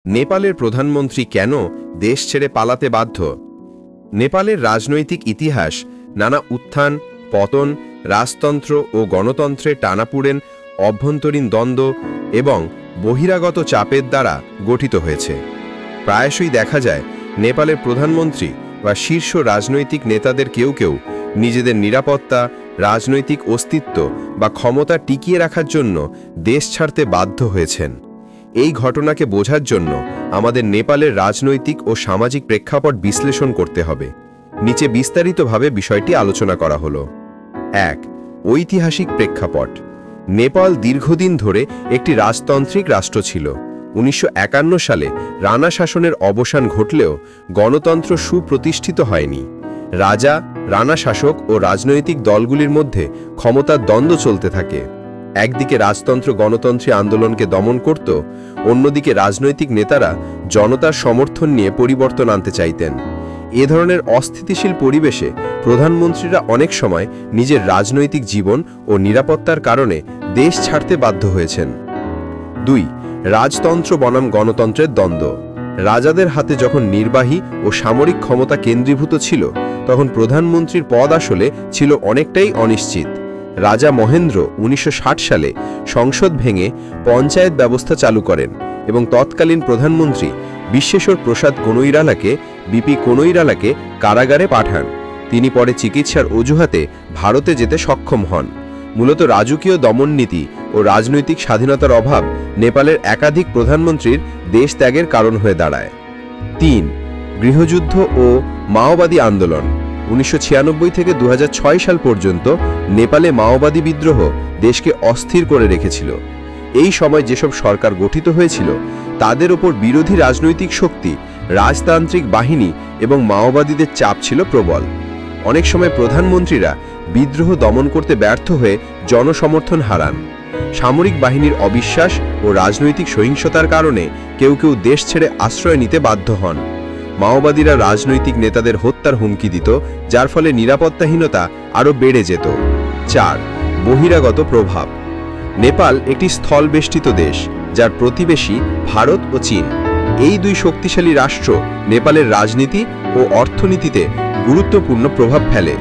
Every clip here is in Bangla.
নেপালের প্রধানমন্ত্রী কেন দেশ ছেড়ে পালাতে বাধ্য? নেপালের রাজনৈতিক ইতিহাস নানা উত্থান, পতন, রাজতন্ত্র ও গণতন্ত্রের টানাপোড়েন, অভ্যন্তরীণ দ্বন্দ্ব এবং বহিরাগত চাপের দ্বারা গঠিত হয়েছে। প্রায়শই দেখা যায় নেপালের প্রধানমন্ত্রী বা শীর্ষ রাজনৈতিক নেতাদের কেউ কেউ নিজেদের নিরাপত্তা, রাজনৈতিক অস্তিত্ব বা ক্ষমতা টিকিয়ে রাখার জন্য দেশ ছাড়তে বাধ্য হয়েছেন। এই ঘটনাকে বোঝার জন্য আমাদের নেপালের রাজনৈতিক ও সামাজিক প্রেক্ষাপট বিশ্লেষণ করতে হবে। নিচে বিস্তারিতভাবে বিষয়টি আলোচনা করা হলো। ১. ঐতিহাসিক প্রেক্ষাপট। নেপাল দীর্ঘদিন ধরে একটি রাজতান্ত্রিক রাষ্ট্র ছিল। ১৯৫১ সালে রানা শাসনের অবসান ঘটলেও গণতন্ত্র সুপ্রতিষ্ঠিত হয়নি। রাজা, রানা শাসক ও রাজনৈতিক দলগুলির মধ্যে ক্ষমতার দ্বন্দ্ব চলতে থাকে। একদিকে রাজতন্ত্র গণতন্ত্রী আন্দোলনকে দমন করত, অন্যদিকে রাজনৈতিক নেতারা জনতার সমর্থন নিয়ে পরিবর্তন আনতে চাইতেন। এ ধরনের অস্থিতিশীল পরিবেশে প্রধানমন্ত্রীরা অনেক সময় নিজের রাজনৈতিক জীবন ও নিরাপত্তার কারণে দেশ ছাড়তে বাধ্য হয়েছেন। ২. রাজতন্ত্র বনাম গণতন্ত্রের দ্বন্দ্ব। রাজাদের হাতে যখন নির্বাহী ও সামরিক ক্ষমতা কেন্দ্রীভূত ছিল, তখন প্রধানমন্ত্রীর পদ আসলে ছিল অনেকটাই অনিশ্চিত। রাজা মহেন্দ্র ১৯৬০ সালে সংসদ ভেঙে পঞ্চায়েত ব্যবস্থা চালু করেন এবং তৎকালীন প্রধানমন্ত্রী বিশ্বেশ্বর প্রসাদ বিপি কোনৈরালাকে কারাগারে পাঠান। তিনি পরে চিকিৎসার অজুহাতে ভারতে যেতে সক্ষম হন। মূলত রাজকীয় দমননীতি ও রাজনৈতিক স্বাধীনতার অভাব নেপালের একাধিক প্রধানমন্ত্রীর দেশ ত্যাগের কারণ হয়ে দাঁড়ায়। ৩. গৃহযুদ্ধ ও মাওবাদী আন্দোলন। ১৯৯৬ থেকে ২০০৬ সাল পর্যন্ত নেপালে মাওবাদী বিদ্রোহ দেশকে অস্থির করে রেখেছিল। এই সময় যেসব সরকার গঠিত হয়েছিল তাদের ওপর বিরোধী রাজনৈতিক শক্তি, রাজতান্ত্রিক বাহিনী এবং মাওবাদীদের চাপ ছিল প্রবল। অনেক সময় প্রধানমন্ত্রীরা বিদ্রোহ দমন করতে ব্যর্থ হয়ে জনসমর্থন হারান। সামরিক বাহিনীর অবিশ্বাস ও রাজনৈতিক সহিংসতার কারণে কেউ কেউ দেশ ছেড়ে আশ্রয় নিতে বাধ্য হন। মাওবাদীরা রাজনৈতিক নেতাদের হত্যার হুমকি দিত, যার ফলে নিরাপত্তাহীনতা আরও বেড়ে যেত। ৪. বহিরাগত প্রভাব। নেপাল একটি স্থলবেষ্টিত দেশ, যার প্রতিবেশী ভারত ও চীন। এই দুই শক্তিশালী রাষ্ট্র নেপালের রাজনীতি ও অর্থনীতিতে গুরুত্বপূর্ণ প্রভাব ফেলে।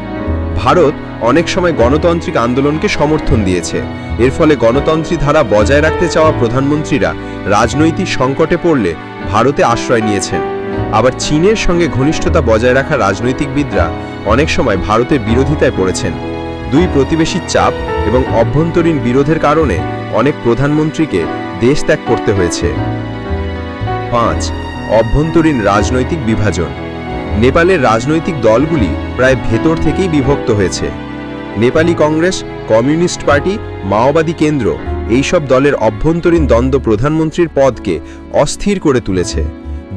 ভারত অনেক সময় গণতান্ত্রিক আন্দোলনকে সমর্থন দিয়েছে। এর ফলে গণতন্ত্রী ধারা বজায় রাখতে চাওয়া প্রধানমন্ত্রীরা রাজনৈতিক সংকটে পড়লে ভারতে আশ্রয় নিয়েছেন। আবার চীনের সঙ্গে ঘনিষ্ঠতা বজায় রাখা রাজনৈতিকবিদরা অনেক সময় ভারতের বিরোধিতায় পড়েছেন। দুই প্রতিবেশীর চাপ এবং অভ্যন্তরীণ বিরোধের কারণে অনেক প্রধানমন্ত্রীকে দেশ ত্যাগ করতে হয়েছে। ৫. অভ্যন্তরীণ রাজনৈতিক বিভাজন। নেপালের রাজনৈতিক দলগুলি প্রায় ভেতর থেকেই বিভক্ত হয়েছে। নেপালি কংগ্রেস, কমিউনিস্ট পার্টি, মাওবাদী কেন্দ্র এইসব দলের অভ্যন্তরীণ দ্বন্দ্ব প্রধানমন্ত্রীর পদকে অস্থির করে তুলেছে।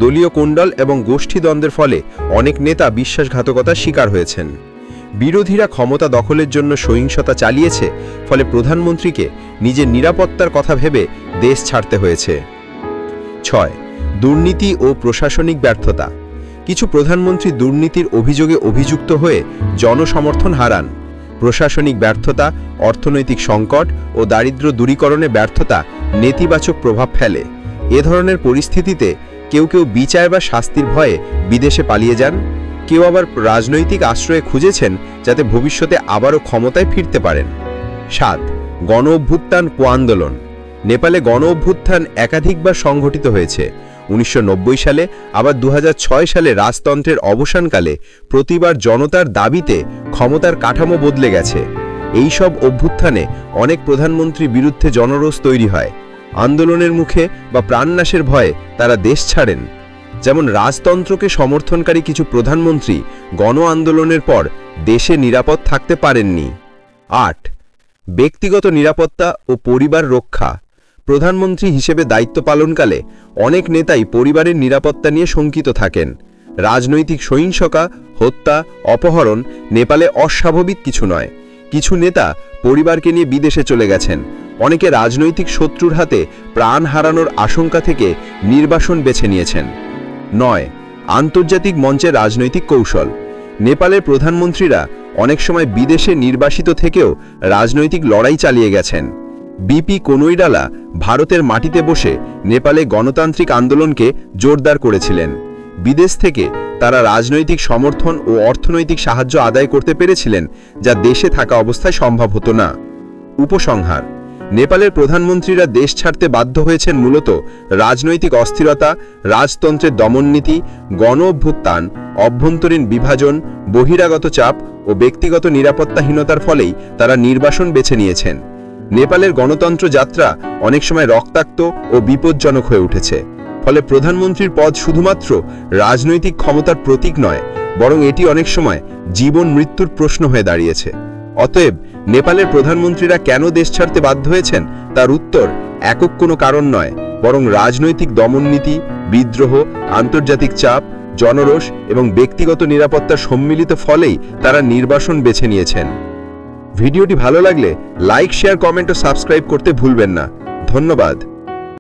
দলীয় কোণ্ডল এবং গোষ্ঠী দ্বন্দ্বের ফলে অনেক নেতা বিশ্বাসঘাতকতার শিকার হয়েছেন। বিরোধীরা ক্ষমতা দখলের জন্য সহিংসতা চালিয়েছে, ফলে প্রধানমন্ত্রীকে নিজের নিরাপত্তার কথা ভেবে দেশ ছাড়তে হয়েছে। ৬. দুর্নীতি ও প্রশাসনিক ব্যর্থতা। কিছু প্রধানমন্ত্রী দুর্নীতির অভিযোগে অভিযুক্ত হয়ে জনসমর্থন হারান। প্রশাসনিক ব্যর্থতা, অর্থনৈতিক সংকট ও দারিদ্র্য দূরীকরণে ব্যর্থতা নেতিবাচক প্রভাব ফেলে। এ ধরনের পরিস্থিতিতে কেউ কেউ বিচার বা শাস্তির ভয়ে বিদেশে পালিয়ে যান। কেউ আবার রাজনৈতিক আশ্রয়ে খুঁজেছেন যাতে ভবিষ্যতে আবারও ক্ষমতায় ফিরতে পারেন। ৭. গণ অভ্যুত্থান ও আন্দোলন। নেপালে গণ অভ্যুত্থান একাধিকবার সংঘটিত হয়েছে। ১৯৯০ সালে, আবার ২০০৬ সালে রাজতন্ত্রের অবসানকালে প্রতিবার জনতার দাবিতে ক্ষমতার কাঠামো বদলে গেছে। এই সব অভ্যুত্থানে অনেক প্রধানমন্ত্রীর বিরুদ্ধে জনরোষ তৈরি হয়। আন্দোলনের মুখে বা প্রাণনাশের ভয়ে তারা দেশ ছাড়েন। যেমন রাজতন্ত্রকে সমর্থনকারী কিছু প্রধানমন্ত্রী গণ আন্দোলনের পর দেশে নিরাপদ থাকতে পারেননি। ৮. ব্যক্তিগত নিরাপত্তা ও পরিবার রক্ষা। প্রধানমন্ত্রী হিসেবে দায়িত্ব পালনকালে অনেক নেতাই পরিবারের নিরাপত্তা নিয়ে শঙ্কিত থাকেন। রাজনৈতিক সহিংসতা, হত্যা, অপহরণ নেপালে অস্বাভাবিক কিছু নয়। কিছু নেতা পরিবারকে নিয়ে বিদেশে চলে গেছেন। অনেকে রাজনৈতিক শত্রুর হাতে প্রাণ হারানোর আশঙ্কা থেকে নির্বাসন বেছে নিয়েছেন। ৯. আন্তর্জাতিক মঞ্চে রাজনৈতিক কৌশল। নেপালের প্রধানমন্ত্রীরা অনেক সময় বিদেশে নির্বাসিত থেকেও রাজনৈতিক লড়াই চালিয়ে গেছেন। বিপি কোনৈরালা ভারতের মাটিতে বসে নেপালে গণতান্ত্রিক আন্দোলনকে জোরদার করেছিলেন। বিদেশ থেকে তারা রাজনৈতিক সমর্থন ও অর্থনৈতিক সাহায্য আদায় করতে পেরেছিলেন, যা দেশে থাকা অবস্থায় সম্ভব হতো না। উপসংহার: নেপালের প্রধানমন্ত্রীরা দেশ ছাড়তে বাধ্য হয়েছেন মূলত রাজনৈতিক অস্থিরতা, রাজতন্ত্রের দমননীতি, গণ অভ্যুত্থান, অভ্যন্তরীণ বিভাজন, বহিরাগত চাপ ও ব্যক্তিগত নিরাপত্তাহীনতার ফলেই তারা নির্বাসন বেছে নিয়েছেন। নেপালের গণতন্ত্র যাত্রা অনেক সময় রক্তাক্ত ও বিপজ্জনক হয়ে উঠেছে। ফলে প্রধানমন্ত্রীর পদ শুধুমাত্র রাজনৈতিক ক্ষমতার প্রতীক নয়, বরং এটি অনেক সময় জীবন মৃত্যুর প্রশ্ন হয়ে দাঁড়িয়েছে। অতএব নেপালের প্রধানমন্ত্রীরা কেন দেশ ছাড়তে বাধ্য হয়েছেন তার উত্তর একক কোনো কারণ নয়, বরং রাজনৈতিক দমননীতি, বিদ্রোহ, আন্তর্জাতিক চাপ, জনরোষ এবং ব্যক্তিগত নিরাপত্তার সম্মিলিত ফলেই তারা নির্বাসন বেছে নিয়েছেন। ভিডিওটি ভালো লাগলে লাইক, শেয়ার, কমেন্ট ও সাবস্ক্রাইব করতে ভুলবেন না। ধন্যবাদ।